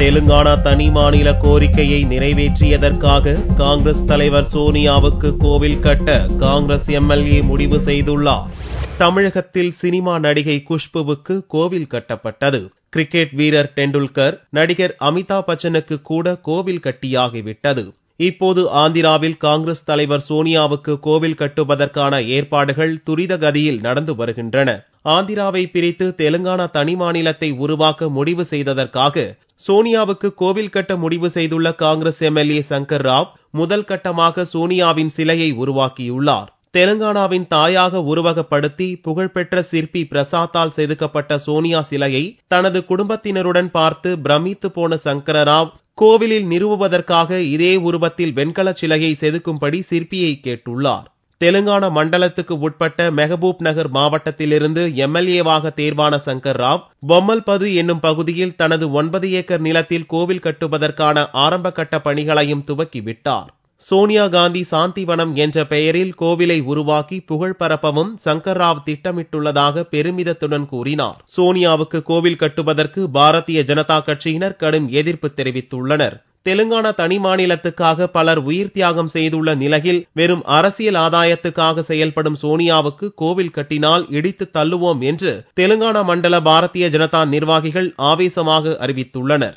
தெலுங்கானா தனி மாநில கோரிக்கையை நிறைவேற்றியதற்காக காங்கிரஸ் தலைவர் சோனியாவுக்கு கோவில் கட்ட காங்கிரஸ் எம்எல்ஏ முடிவு செய்துள்ளார். தமிழகத்தில் சினிமா நடிகை குஷ்புவுக்கு கோவில் கட்டப்பட்டது. கிரிக்கெட் வீரர் டெண்டுல்கர், நடிகர் அமிதாப் பச்சனுக்கு கூட கோவில் கட்டியாகிவிட்டது. இப்போது ஆந்திராவில் காங்கிரஸ் தலைவர் சோனியாவுக்கு கோவில் கட்டுவதற்கான ஏற்பாடுகள் துரித கதியில் நடந்து வருகின்றன. ஆந்திராவை பிரித்து தெலுங்கானா தனி மாநிலத்தை உருவாக்க முடிவு செய்ததற்காக சோனியாவுக்கு கோவில் கட்ட முடிவு செய்துள்ள காங்கிரஸ் எம்எல்ஏ சங்கர் ராவ் முதல் கட்டமாக சோனியாவின் சிலையை உருவாக்கியுள்ளார். தெலுங்கானாவின் தாயாக உருவகப்படுத்தி புகழ்பெற்ற சிற்பி பிரசாத்தால் செதுக்கப்பட்ட சோனியா சிலையை தனது குடும்பத்தினருடன் பார்த்து பிரமித்து போன சங்கர ராவ் கோவிலில் நிறுவுவதற்காக இதே உருவத்தில் வெண்கல சிலையை செதுக்கும்படி சிற்பியை கேட்டுள்ளார். தெலுங்கானா மண்டலத்துக்கு உட்பட்ட மெஹபூப் நகர் மாவட்டத்திலிருந்து எம்எல்ஏவாக தேர்வான சங்கர் ராவ் பொம்மல்பது என்னும் பகுதியில் தனது 9 ஏக்கர் நிலத்தில் கோவில் கட்டுவதற்கான ஆரம்ப கட்ட பணிகளையும் துவக்கிவிட்டார். சோனியா காந்தி சாந்திவனம் என்ற பெயரில் கோவிலை உருவாக்கி புகழ் பரப்பவும் சங்கர் ராவ் திட்டமிட்டுள்ளதாக பெருமிதத்துடன் கூறினார். சோனியாவுக்கு கோவில் கட்டுவதற்கு பாரதிய ஜனதா கட்சியினர் கடும் எதிர்ப்பு தெரிவித்துள்ளனர். தெலுங்கானா தனி மாநிலத்துக்காக பலர் உயிர் தியாகம் செய்துள்ள நிலையில் வெறும் அரசியல் ஆதாயத்துக்காக செயல்படும் சோனியாவுக்கு கோவில் கட்டினால் இடித்து தள்ளுவோம் என்று தெலுங்கானா மண்டல பாரதிய ஜனதா நிர்வாகிகள் ஆவேசமாக அறிவித்துள்ளனர்.